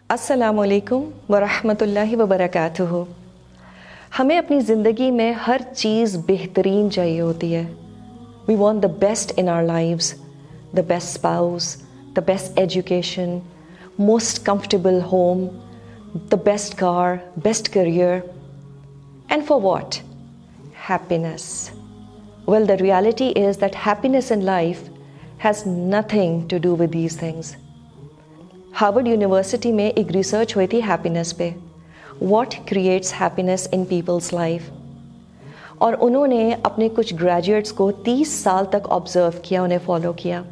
अस्सलामुअलैकुम वरहमतुल्लाहि वबरकातुहू। हमें अपनी ज़िंदगी में हर चीज़ बेहतरीन चाहिए होती है। We want the best in our lives, the best spouse, the best education, most comfortable home, the best car, best career, and for what? Happiness. Well, the reality is that happiness in life has nothing to do with these things. Harvard university में एक research हुई थी happiness पे, what creates happiness in people's life. और उन्होंने अपने कुछ graduates को 30 साल तक ऑब्जर्व किया, उन्हें फॉलो किया,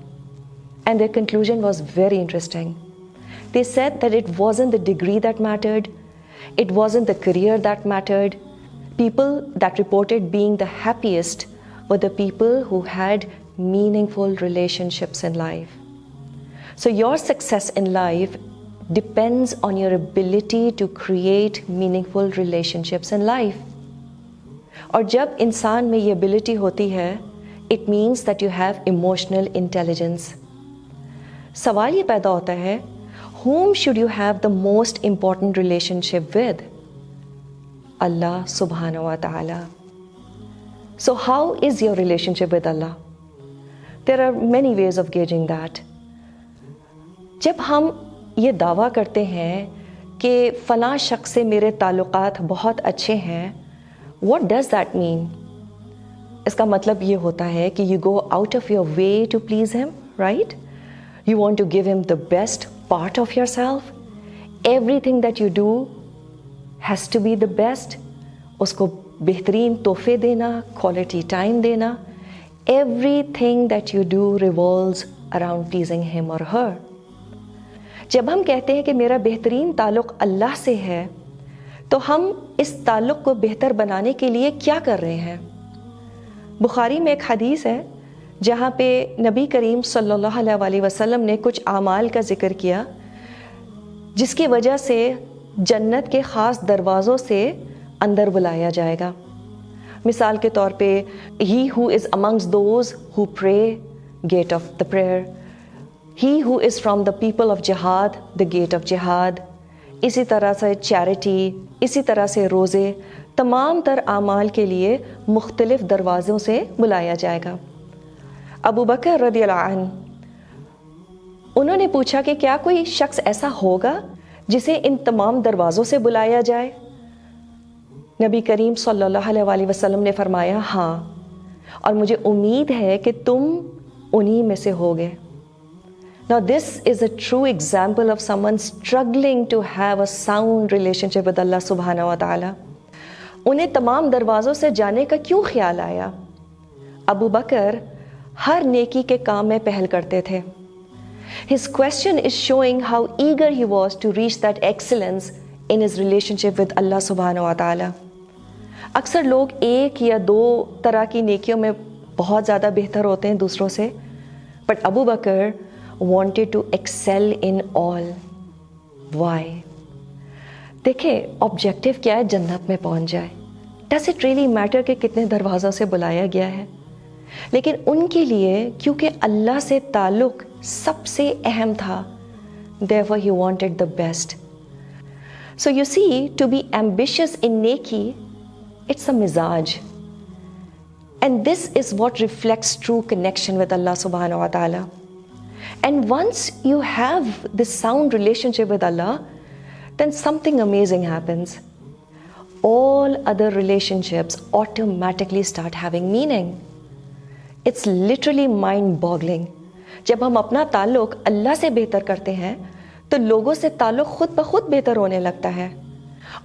and their conclusion was very interesting. They said that it wasn't the degree that mattered, it wasn't the career that mattered. People that reported being the happiest were the people who had meaningful relationships in life. So your success in life depends on your ability to create meaningful relationships in life. और जब इंसान में ये ability होती है, it means that you have emotional intelligence. सवाल ये पैदा होता है, whom should you have the most important relationship with? Allah subhanahu wa ta'ala. So how is your relationship with Allah? There are many ways of gauging that. जब हम ये दावा करते हैं कि फ़लाँ शख्स से मेरे ताल्लुकात बहुत अच्छे हैं, what does that mean? इसका मतलब ये होता है कि you go out of your way to please him, right? You want to give him the best part of yourself. Everything that you do has to be the best. उसको बेहतरीन तोहफे देना, क्वालिटी टाइम देना. Everything that you do revolves around pleasing him or her. जब हम कहते हैं कि मेरा बेहतरीन ताल्लुक़ अल्लाह से है, तो हम इस ताल्लुक़ को बेहतर बनाने के लिए क्या कर रहे हैं? बुखारी में एक हदीस है जहाँ पे नबी करीम सल्लल्लाहु अलैहि वसल्लम ने कुछ आमाल का ज़िक्र किया जिसकी वजह से जन्नत के ख़ास दरवाज़ों से अंदर बुलाया जाएगा. मिसाल के तौर पे, he who is amongst those who pray, gate of the prayer. He who is from the people of jihad, the gate of jihad. इसी तरह से चैरिटी, इसी तरह से रोज़े, तमाम तर आमाल के लिए मुख्तलिफ दरवाज़ों से बुलाया जाएगा. अबू बकर रज़ियल्लाहु अन्हु, उन्होंने पूछा कि क्या कोई शख्स ऐसा होगा जिसे इन तमाम दरवाज़ों से बुलाया जाए? नबी करीम सल्लल्लाहु अलैहि वसल्लम ने फरमाया, हाँ, और मुझे उम्मीद है कि तुम उन्हीं में से होगे. Now this is a true example of someone struggling to have a sound relationship with Allah subhanahu wa ta'ala. उन्हें तमाम दरवाज़ों से जाने का क्यों ख्याल आया? अबू बकर हर नेकी के काम में पहल करते थे. His question is showing how eager he was to reach that excellence in his relationship with Allah subhanahu wa ta'ala. अक्सर लोग एक या दो तरह की नेकियों में बहुत ज़्यादा बेहतर होते हैं दूसरों से, but Abu Bakr wanted to excel in all. Why? देखिए, ऑब्जेक्टिव क्या है? जन्नत में पहुंच जाए. Does it really matter कि कितने दरवाज़ों से बुलाया गया है? लेकिन उनके लिए क्योंकि अल्लाह से ताल्लुक़ सबसे अहम था, therefore he wanted the best. So you see, to be ambitious in neki, it's a mizaj. And this is what reflects true connection with Allah subhanahu wa ta'ala. And once you have this sound relationship with Allah, then something amazing happens. All other relationships automatically start having meaning. It's literally mind-boggling. जब हम अपना ताल्लुक़ अल्लाह से बेहतर करते हैं, तो लोगों से ताल्लुक़ खुद ब खुद बेहतर होने लगता है.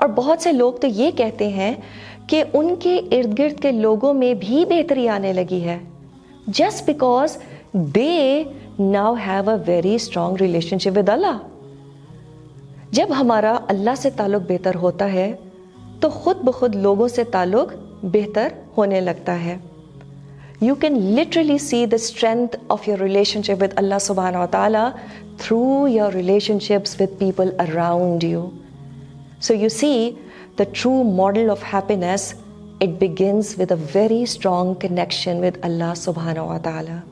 और बहुत से लोग तो ये कहते हैं कि उनके इर्द गिर्द के लोगों में भी बेहतरी आने लगी है, just because they now have a very strong relationship with Allah. जब हमारा अल्लाह से ताल्लुक़ बेहतर होता है, तो खुद ब खुद लोगों से ताल्लुक़ बेहतर होने लगता है. You can literally see the strength of your relationship with Allah subhanahu wa ta'ala through your relationships with people around you. So you see, the true model of happiness, it begins with a very strong connection with Allah subhanahu wa ta'ala.